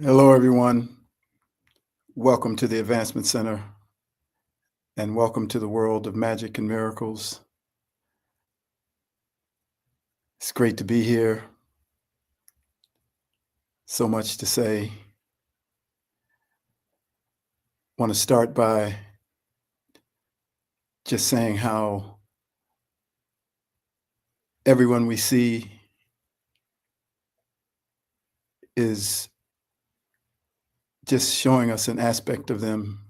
Hello, everyone. Welcome to the Advancement Center and welcome to the world of magic and miracles. It's great to be here. So much to say. Want to start by just saying how everyone we see is just showing us an aspect of them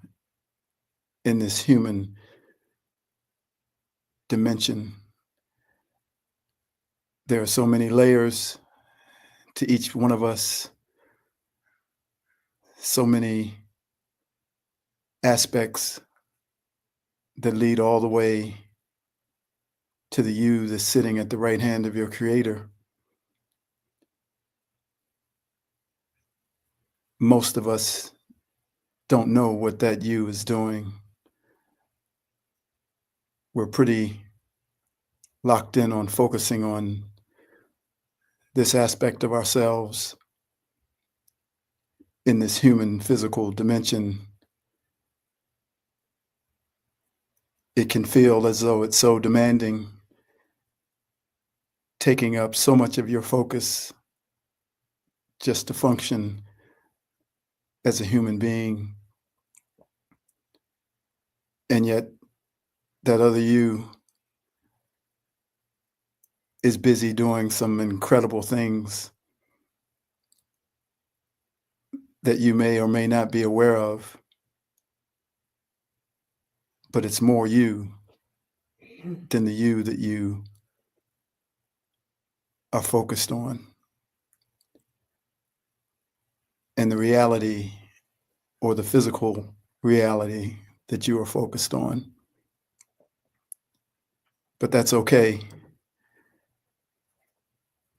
in this human dimension. There are so many layers to each one of us, so many aspects that lead all the way to the you that's sitting at the right hand of your Creator. Most of us don't know what that you is doing. We're pretty locked in on focusing on this aspect of ourselves in this human physical dimension. It can feel as though it's so demanding, taking up so much of your focus just to function as a human being. And yet that other you is busy doing some incredible things that you may or may not be aware of, but it's more you than the you that you are focused on. And the reality or the physical reality that you are focused on. But that's okay.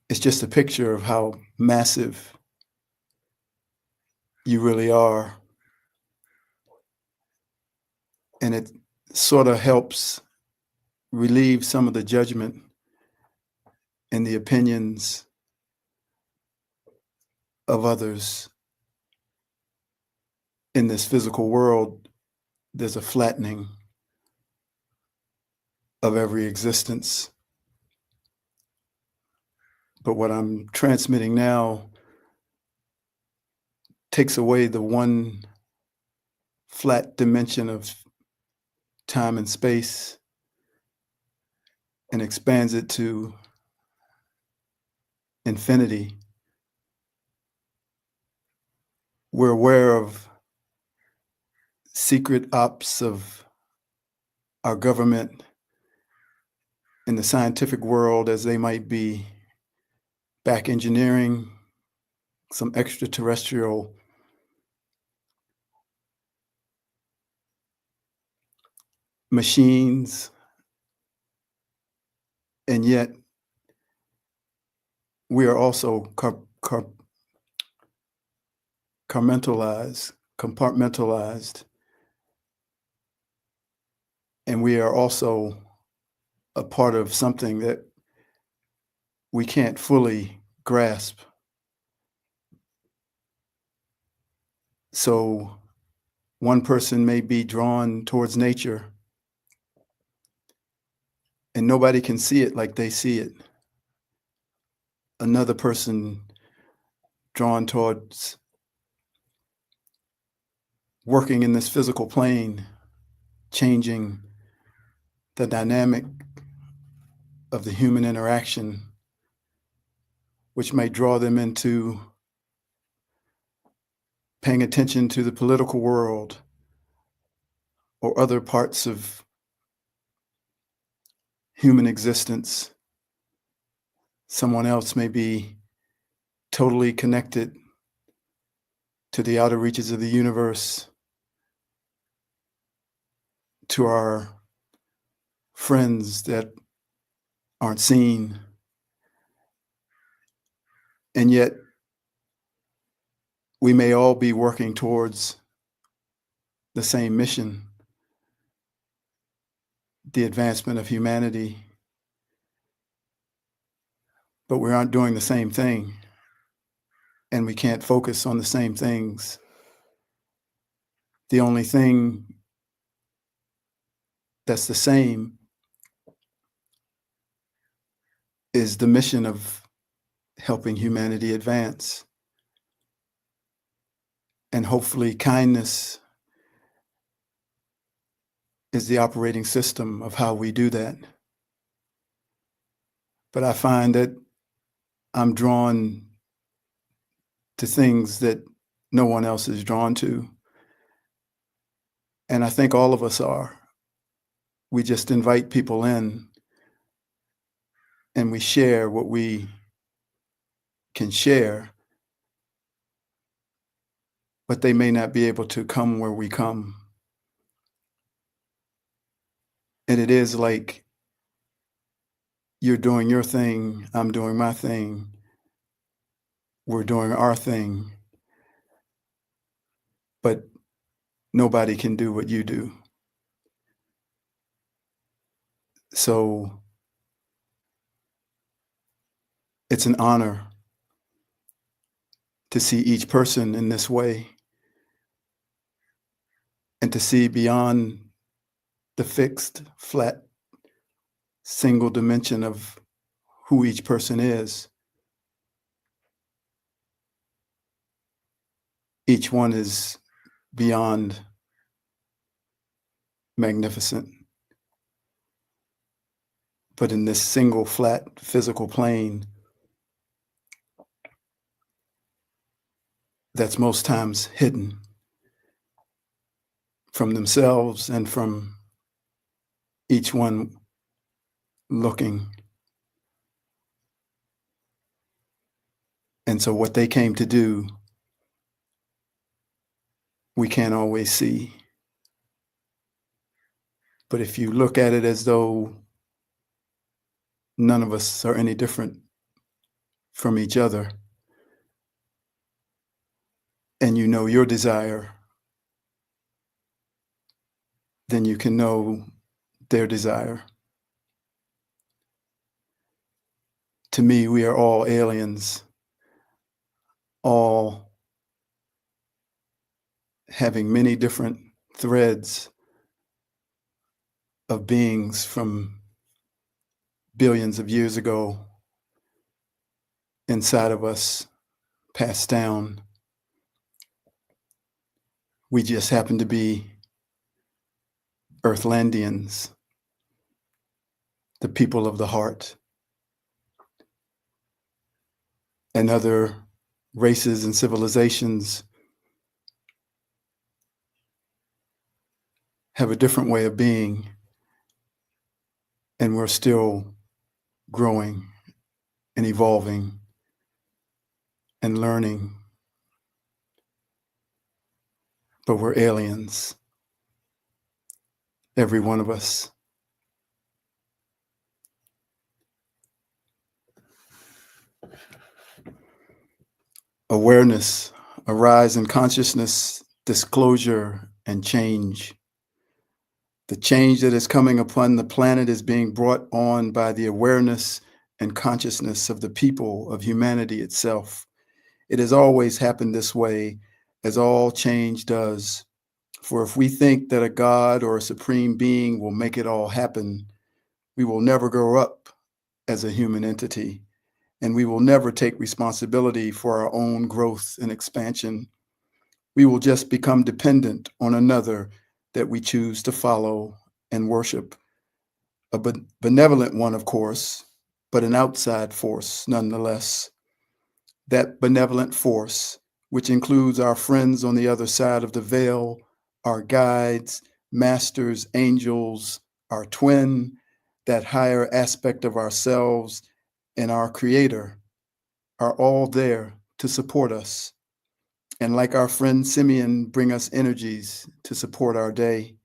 It's just a picture of how massive you really are. And it sort of helps relieve some of the judgment and the opinions of others. In this physical world, there's a flattening of every existence. But what I'm transmitting now takes away the one flat dimension of time and space and expands it to infinity. We're aware of secret ops of our government in the scientific world as they might be back engineering some extraterrestrial machines, and yet we are also compartmentalized, and we are also a part of something that we can't fully grasp. So one person may be drawn towards nature and nobody can see it like they see it. Another person drawn towards working in this physical plane, changing the dynamic of the human interaction, which might draw them into paying attention to the political world or other parts of human existence. Someone else may be totally connected to the outer reaches of the universe, to our friends that aren't seen. And yet, we may all be working towards the same mission, the advancement of humanity, but we aren't doing the same thing. and we can't focus on the same things. The only thing that's the same is the mission of helping humanity advance. And hopefully kindness is the operating system of how we do that. But I find that I'm drawn to things that no one else is drawn to. And I think all of us are. We just invite people in and we share what we can share, but they may not be able to come where we come. And it is like you're doing your thing, I'm doing my thing, we're doing our thing, but nobody can do what you do. So it's an honor to see each person in this way and to see beyond the fixed, flat, single dimension of who each person is. Each one is beyond magnificent. But in this single, flat, physical plane, that's most times hidden from themselves and from each one looking. And so what they came to do, we can't always see. But if you look at it as though none of us are any different from each other, and you know your desire, then you can know their desire. To me, we are all aliens, all having many different threads of beings from billions of years ago inside of us, passed down. We just happen to be Earthlandians, the people of the heart. And other races and civilizations have a different way of being, and we're still growing and evolving and learning. But we're aliens, every one of us. Awareness, a rise in consciousness, disclosure, and change. The change that is coming upon the planet is being brought on by the awareness and consciousness of the people, of humanity itself. It has always happened this way, as all change does. For if we think that a God or a supreme being will make it all happen, we will never grow up as a human entity, and we will never take responsibility for our own growth and expansion. We will just become dependent on another that we choose to follow and worship. A benevolent one, of course, but an outside force nonetheless. That benevolent force, which includes our friends on the other side of the veil, our guides, masters, angels, our twin, that higher aspect of ourselves, and our creator, are all there to support us. And like our friend Simeon, bring us energies to support our day.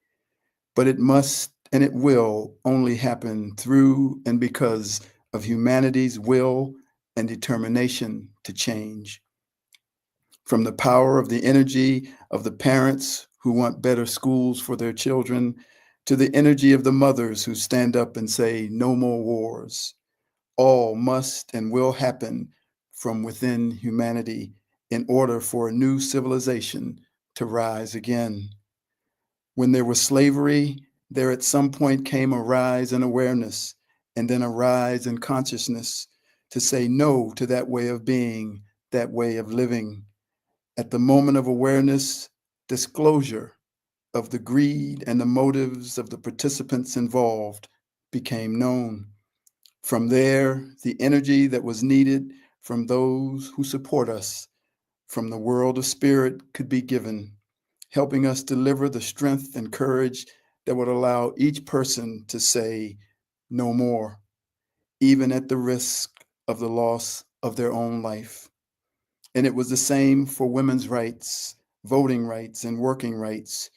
But it must and it will only happen through and because of humanity's will and determination to change. From the power of the energy of the parents who want better schools for their children, to the energy of the mothers who stand up and say, no more wars. All must and will happen from within humanity in order for a new civilization to rise again. When there was slavery, there at some point came a rise in awareness and then a rise in consciousness to say no to that way of being, that way of living. At the moment of awareness, disclosure of the greed and the motives of the participants involved became known. From there, the energy that was needed from those who support us, from the world of spirit, could be given, helping us deliver the strength and courage that would allow each person to say no more, even at the risk of the loss of their own life. And it was the same for women's rights, voting rights, and working rights.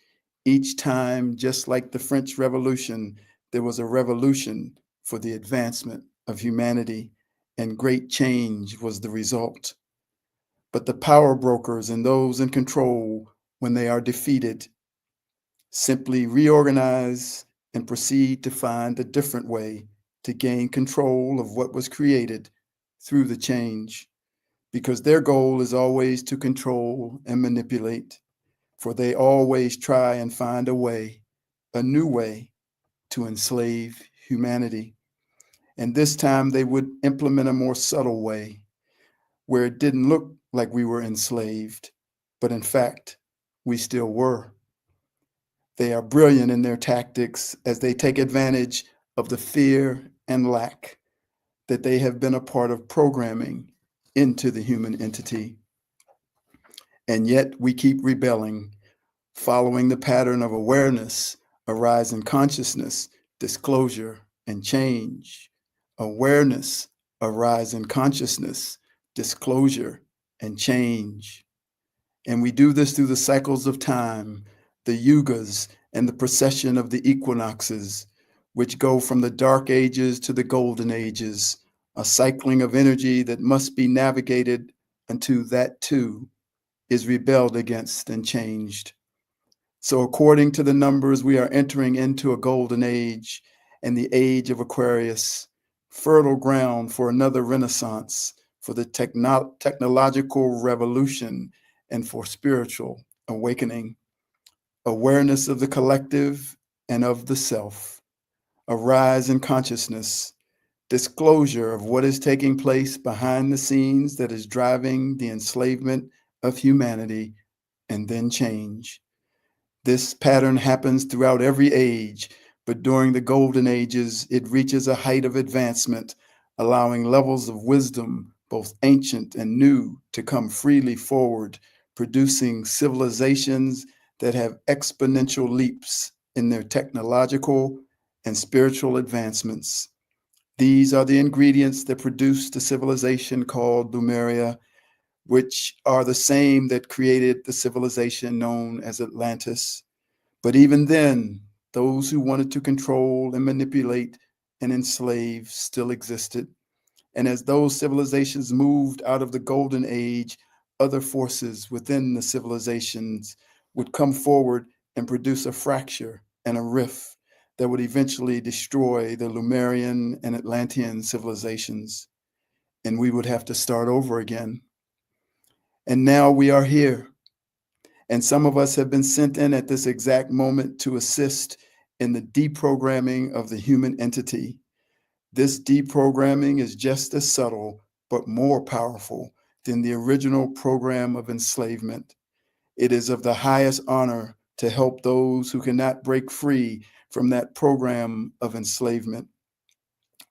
Each time, just like the French Revolution, there was a revolution for the advancement of humanity, and great change was the result. But the power brokers and those in control, when they are defeated, simply reorganize and proceed to find a different way to gain control of what was created through the change, because their goal is always to control and manipulate, for they always try and find a way, a new way to enslave humanity. And this time they would implement a more subtle way where it didn't look like we were enslaved, but in fact, we still were. They are brilliant in their tactics as they take advantage of the fear and lack that they have been a part of programming into the human entity. And yet we keep rebelling, following the pattern of awareness, a rise in consciousness, disclosure, and change. Awareness, a rise in consciousness, disclosure, and change. And we do this through the cycles of time, the yugas, and the procession of the equinoxes, which go from the dark ages to the golden ages, a cycling of energy that must be navigated until that too is rebelled against and changed. So, according to the numbers, we are entering into a golden age and the age of Aquarius, fertile ground for another renaissance, for the technological revolution, and for spiritual awakening. Awareness of the collective and of the self, a rise in consciousness, disclosure of what is taking place behind the scenes that is driving the enslavement of humanity, and then change. This pattern happens throughout every age, but during the golden ages, it reaches a height of advancement, allowing levels of wisdom, both ancient and new, to come freely forward, producing civilizations that have exponential leaps in their technological and spiritual advancements. These are the ingredients that produce the civilization called Lemuria, which are the same that created the civilization known as Atlantis. But even then, those who wanted to control and manipulate and enslave still existed. And as those civilizations moved out of the golden age, other forces within the civilizations would come forward and produce a fracture and a rift that would eventually destroy the Lemurian and Atlantean civilizations. And we would have to start over again. And now we are here. And some of us have been sent in at this exact moment to assist in the deprogramming of the human entity. This deprogramming is just as subtle, but more powerful than the original program of enslavement. It is of the highest honor to help those who cannot break free from that program of enslavement.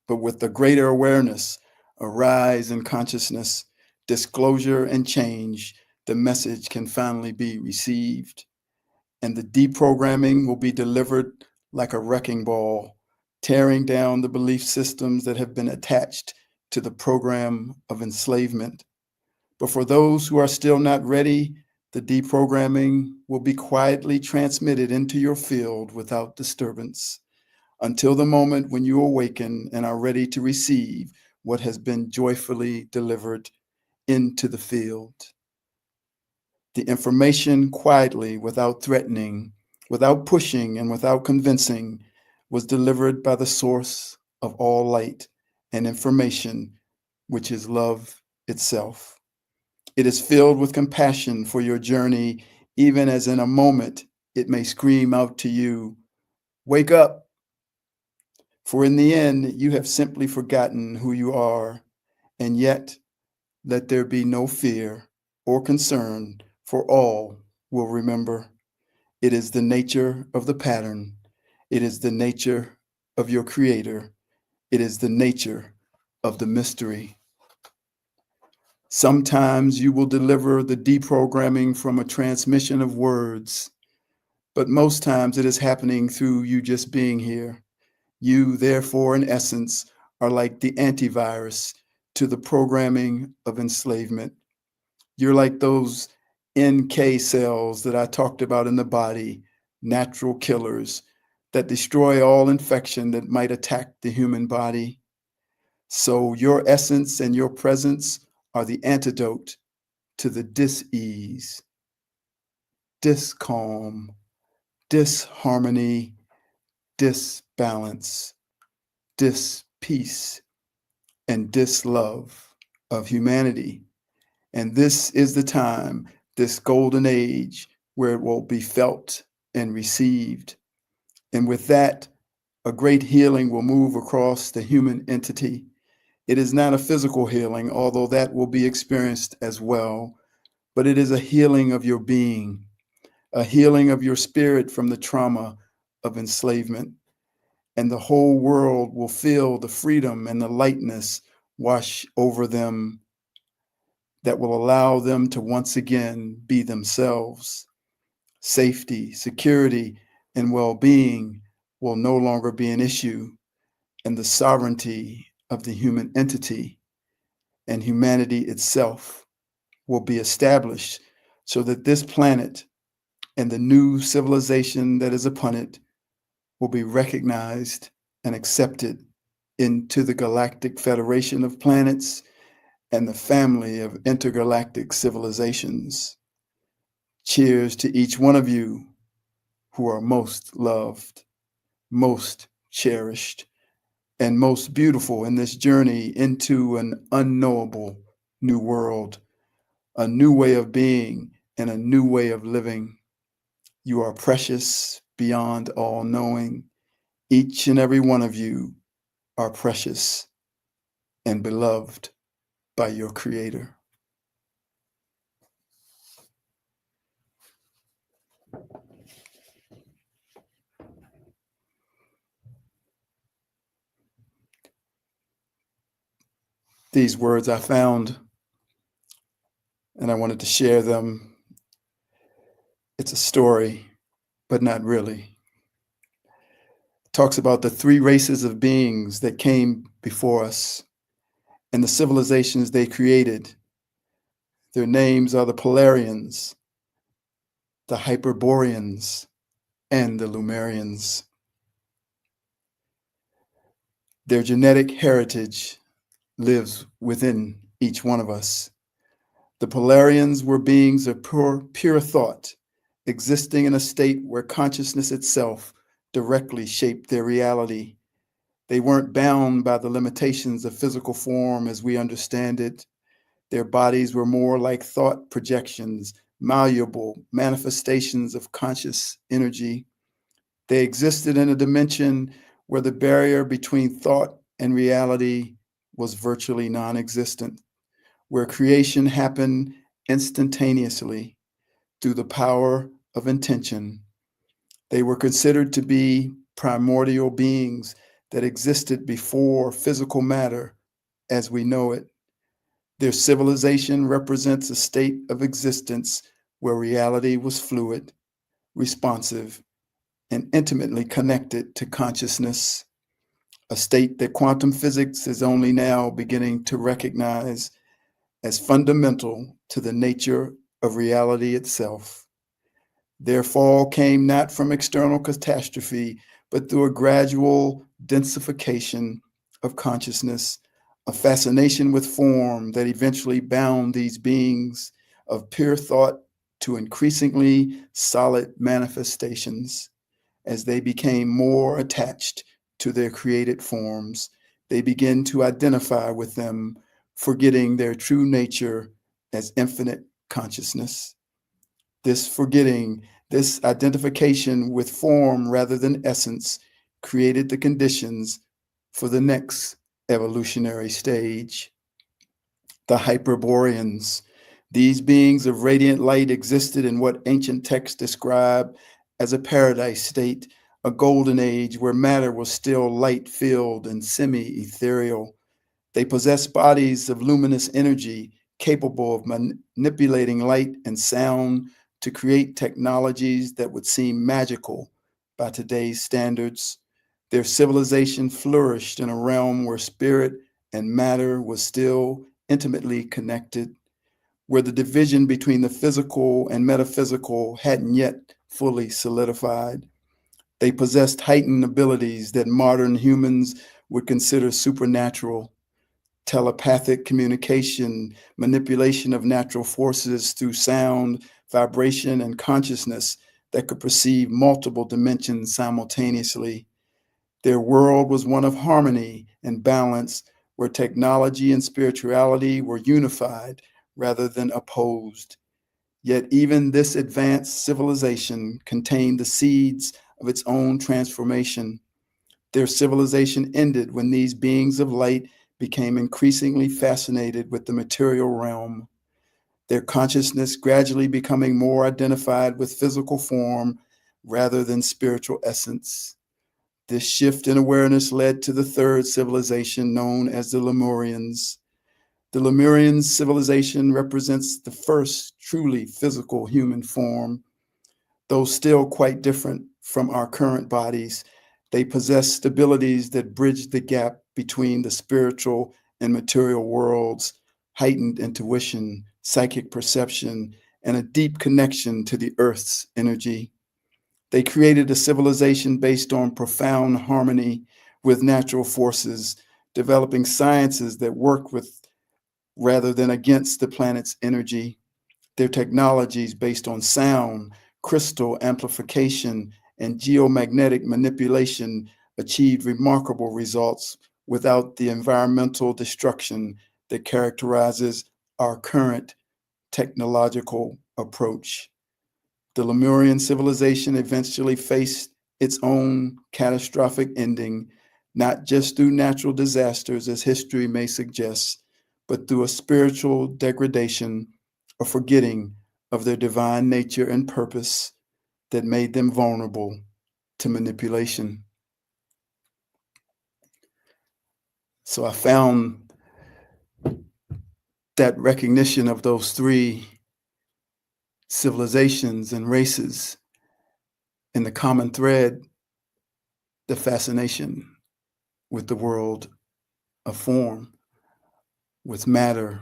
But with the greater awareness, a rise in consciousness, disclosure, and change, the message can finally be received. And the deprogramming will be delivered like a wrecking ball, tearing down the belief systems that have been attached to the program of enslavement. But for those who are still not ready, the deprogramming will be quietly transmitted into your field without disturbance until the moment when you awaken and are ready to receive what has been joyfully delivered into the field. The information quietly, without threatening, without pushing, and without convincing, was delivered by the source of all light and information, which is love itself. It is filled with compassion for your journey, even as in a moment it may scream out to you, "Wake up!" For in the end, you have simply forgotten who you are, and yet let there be no fear or concern, for all will remember. It is the nature of the pattern. It is the nature of your creator. It is the nature of the mystery. Sometimes you will deliver the deprogramming from a transmission of words, but most times it is happening through you just being here. You, therefore, in essence, are like the antivirus to the programming of enslavement. You're like those NK cells that I talked about in the body, natural killers that destroy all infection that might attack the human body. So your essence and your presence are the antidote to the dis-ease, discalm, disharmony, disbalance, dispeace, and dislove of humanity. And this is the time, this golden age, where it will be felt and received. And with that, a great healing will move across the human entity. It is not a physical healing, although that will be experienced as well, but it is a healing of your being, a healing of your spirit from the trauma of enslavement. And the whole world will feel the freedom and the lightness wash over them that will allow them to once again be themselves. Safety, security, and well-being will no longer be an issue, and the sovereignty of the human entity and humanity itself will be established so that this planet and the new civilization that is upon it will be recognized and accepted into the Galactic Federation of Planets and the family of intergalactic civilizations. Cheers to each one of you who are most loved, most cherished, and most beautiful in this journey into an unknowable new world, a new way of being, and a new way of living. You are precious beyond all knowing. Each and every one of you are precious and beloved by your Creator. These words I found, and I wanted to share them. It's a story, but not really. It talks about the three races of beings that came before us and the civilizations they created. Their names are the Polarians, the Hyperboreans, and the Lumerians. Their genetic heritage lives within each one of us. The Polarians were beings of pure thought, existing in a state where consciousness itself directly shaped their reality. They weren't bound by the limitations of physical form as we understand it. Their bodies were more like thought projections, malleable manifestations of conscious energy. They existed in a dimension where the barrier between thought and reality was virtually non-existent, where creation happened instantaneously through the power of intention. They were considered to be primordial beings that existed before physical matter as we know it. Their civilization represents a state of existence where reality was fluid, responsive, and intimately connected to consciousness, a state that quantum physics is only now beginning to recognize as fundamental to the nature of reality itself. Their fall came not from external catastrophe, but through a gradual densification of consciousness, a fascination with form that eventually bound these beings of pure thought to increasingly solid manifestations. As they became more attached to their created forms, they begin to identify with them, forgetting their true nature as infinite consciousness. This forgetting, this identification with form rather than essence, created the conditions for the next evolutionary stage. The Hyperboreans. These beings of radiant light existed in what ancient texts describe as a paradise state, a golden age where matter was still light-filled and semi-ethereal. They possessed bodies of luminous energy capable of manipulating light and sound to create technologies that would seem magical by today's standards. Their civilization flourished in a realm where spirit and matter was still intimately connected, where the division between the physical and metaphysical hadn't yet fully solidified. They possessed heightened abilities that modern humans would consider supernatural: telepathic communication, manipulation of natural forces through sound, vibration, and consciousness that could perceive multiple dimensions simultaneously. Their world was one of harmony and balance, where technology and spirituality were unified rather than opposed. Yet even this advanced civilization contained the seeds of its own transformation. Their civilization ended when these beings of light became increasingly fascinated with the material realm, their consciousness gradually becoming more identified with physical form rather than spiritual essence. This shift in awareness led to the third civilization known as the Lemurians. The Lemurian civilization represents the first truly physical human form. Though still quite different from our current bodies, they possess abilities that bridge the gap between the spiritual and material worlds, heightened intuition, psychic perception, and a deep connection to the earth's energy. They created a civilization based on profound harmony with natural forces, developing sciences that work with rather than against the planet's energy. Their technologies based on sound, crystal amplification, and geomagnetic manipulation achieved remarkable results without the environmental destruction that characterizes our current technological approach. The Lemurian civilization eventually faced its own catastrophic ending, not just through natural disasters, as history may suggest, but through a spiritual degradation, a forgetting of their divine nature and purpose that made them vulnerable to manipulation. So I found that recognition of those three civilizations and races in the common thread, the fascination with the world of form, with matter,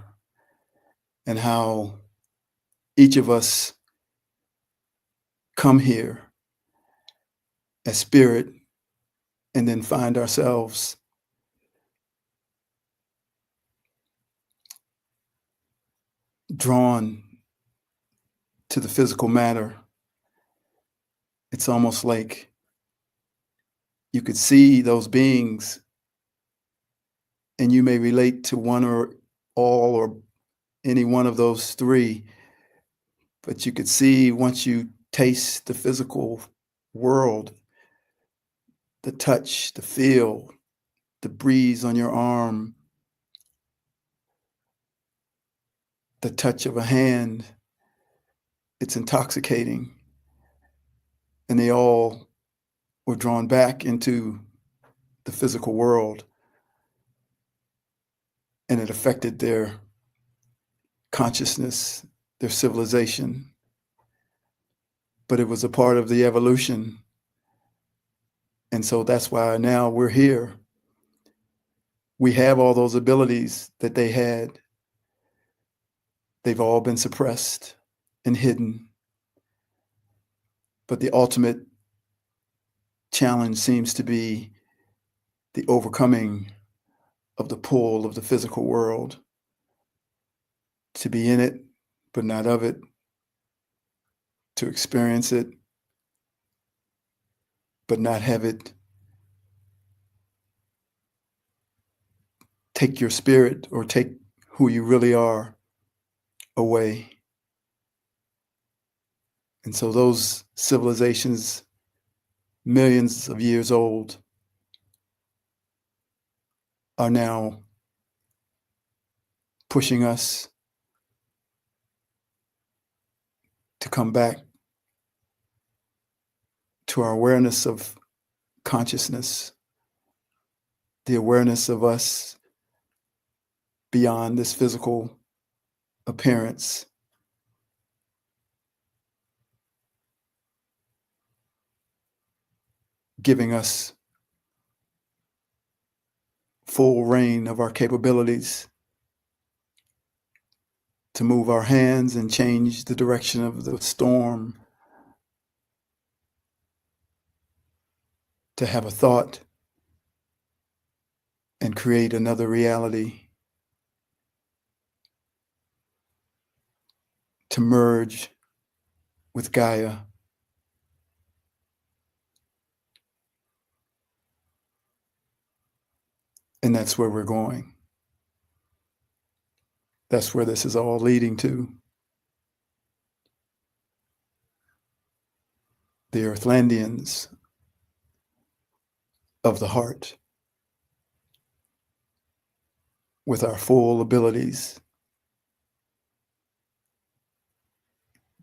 and how each of us come here as spirit and then find ourselves drawn to the physical matter. It's almost like you could see those beings and you may relate to one or all or any one of those three, but you could see once you taste the physical world, the touch, the feel, the breeze on your arm, the touch of a hand, it's intoxicating. And they all were drawn back into the physical world, and it affected their consciousness, their civilization. But it was a part of the evolution. And so that's why now we're here. We have all those abilities that they had. They've all been suppressed and hidden. But the ultimate challenge seems to be the overcoming of the pull of the physical world, to be in it, but not of it, to experience it, but not have it take your spirit or take who you really are away. And so those civilizations, millions of years old, are now pushing us to come back to our awareness of consciousness, the awareness of us beyond this physical appearance. Giving us full reign of our capabilities to move our hands and change the direction of the storm, to have a thought and create another reality, to merge with Gaia. And that's where we're going. That's where this is all leading to. The Earthlandians of the heart, with our full abilities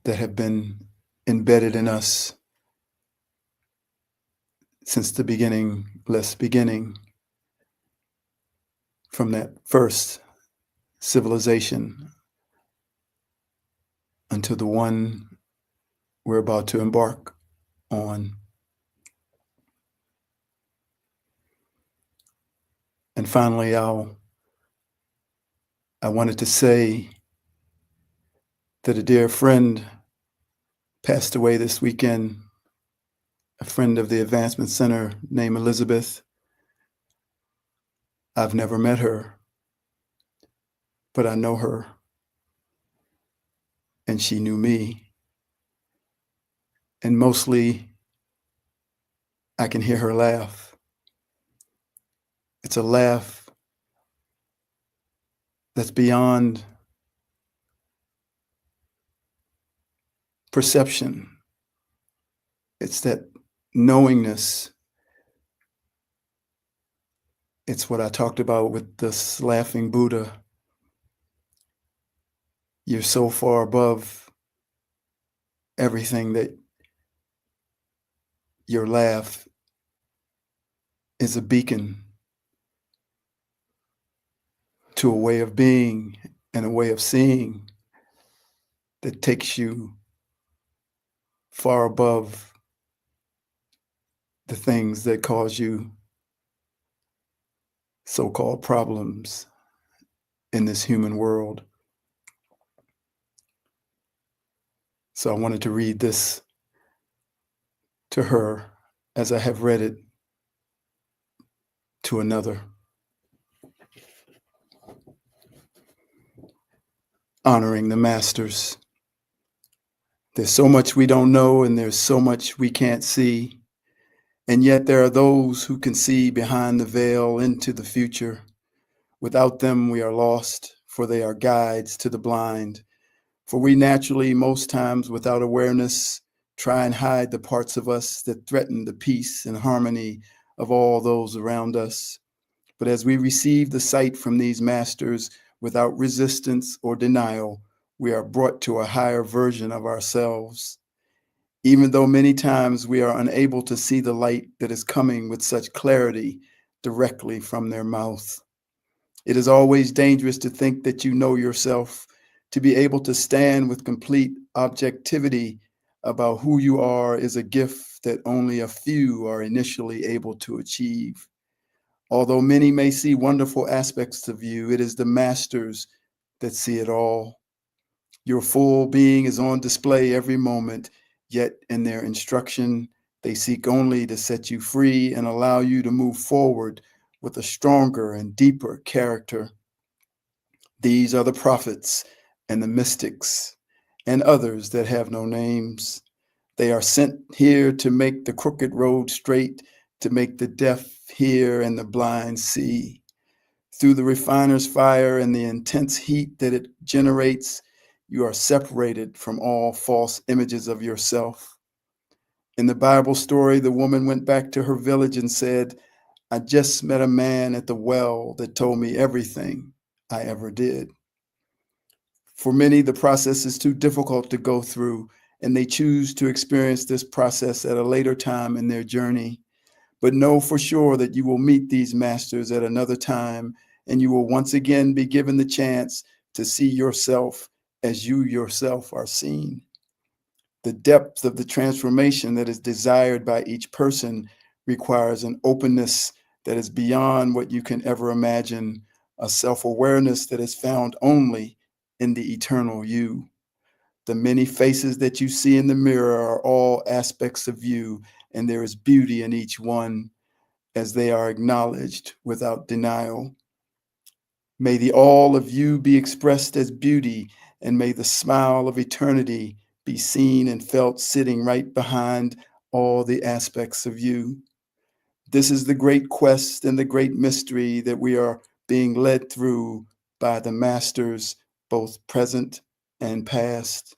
that have been embedded in us since the beginningless beginning, from that first civilization until the one we're about to embark on. And finally, I wanted to say that a dear friend passed away this weekend, a friend of the Advancement Center named Elizabeth. I've never met her, but I know her, and she knew me. And mostly, I can hear her laugh. It's a laugh that's beyond perception. It's that knowingness. It's what I talked about with this laughing Buddha. You're so far above everything that your laugh is a beacon to a way of being and a way of seeing that takes you far above the things that cause you so-called problems in this human world. So I wanted to read this to her as I have read it to another. Honoring the masters. There's so much we don't know, and there's so much we can't see. And yet there are those who can see behind the veil into the future. Without them, we are lost, for they are guides to the blind. For we naturally, most times without awareness, try and hide the parts of us that threaten the peace and harmony of all those around us. But as we receive the sight from these masters without resistance or denial, we are brought to a higher version of ourselves. Even though many times we are unable to see the light that is coming with such clarity directly from their mouth. It is always dangerous to think that you know yourself, to be able to stand with complete objectivity about who you are is a gift that only a few are initially able to achieve. Although many may see wonderful aspects of you, it is the masters that see it all. Your full being is on display every moment, yet in their instruction, they seek only to set you free and allow you to move forward with a stronger and deeper character. These are the prophets and the mystics and others that have no names. They are sent here to make the crooked road straight, to make the deaf hear and the blind see. Through the refiner's fire and the intense heat that it generates, you are separated from all false images of yourself. In the Bible story, the woman went back to her village and said, I just met a man at the well that told me everything I ever did. For many, the process is too difficult to go through, and they choose to experience this process at a later time in their journey. But know for sure that you will meet these masters at another time, and you will once again be given the chance to see yourself as you yourself are seen. The depth of the transformation that is desired by each person requires an openness that is beyond what you can ever imagine, a self-awareness that is found only in the eternal you. The many faces that you see in the mirror are all aspects of you, and there is beauty in each one as they are acknowledged without denial. May the all of you be expressed as beauty, and may the smile of eternity be seen and felt sitting right behind all the aspects of you. This is the great quest and the great mystery that we are being led through by the masters, both present and past.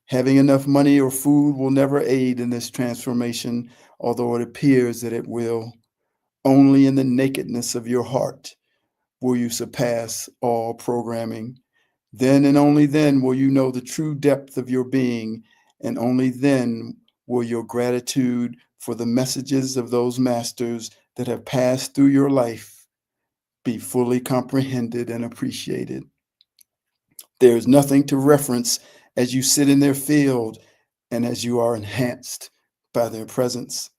Having enough money or food will never aid in this transformation, although it appears that it will. Only in the nakedness of your heart will you surpass all programming. Then and only then will you know the true depth of your being, and only then will your gratitude for the messages of those masters that have passed through your life be fully comprehended and appreciated. There is nothing to reference as you sit in their field and as you are enhanced by their presence.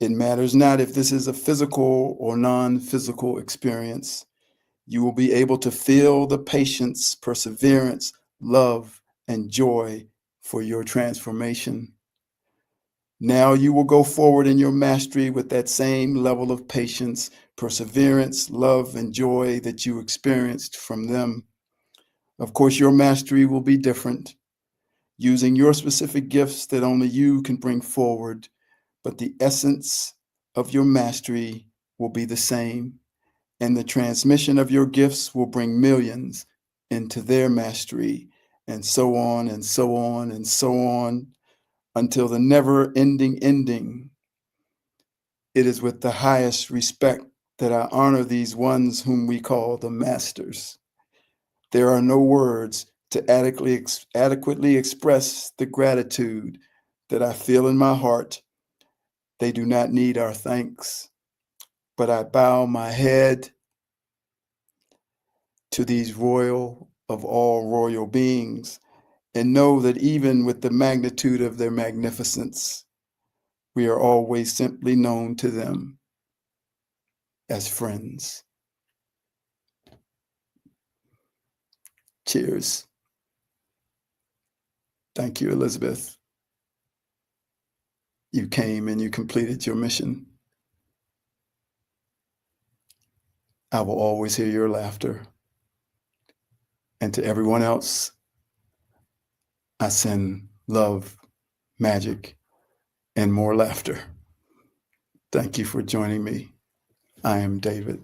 It matters not if this is a physical or non-physical experience. You will be able to feel the patience, perseverance, love, and joy for your transformation. Now you will go forward in your mastery with that same level of patience, perseverance, love, and joy that you experienced from them. Of course, your mastery will be different, using your specific gifts that only you can bring forward, but the essence of your mastery will be the same, and the transmission of your gifts will bring millions into their mastery, and so on and so on and so on, until the never-ending ending. It is with the highest respect that I honor these ones whom we call the masters. There are no words to adequately express the gratitude that I feel in my heart. They do not need our thanks, but I bow my head to these royal of all royal beings, and know that even with the magnitude of their magnificence, we are always simply known to them as friends. Cheers. Thank you, Elizabeth. You came and you completed your mission. I will always hear your laughter. And to everyone else, I send love, magic, and more laughter. Thank you for joining me. I am David.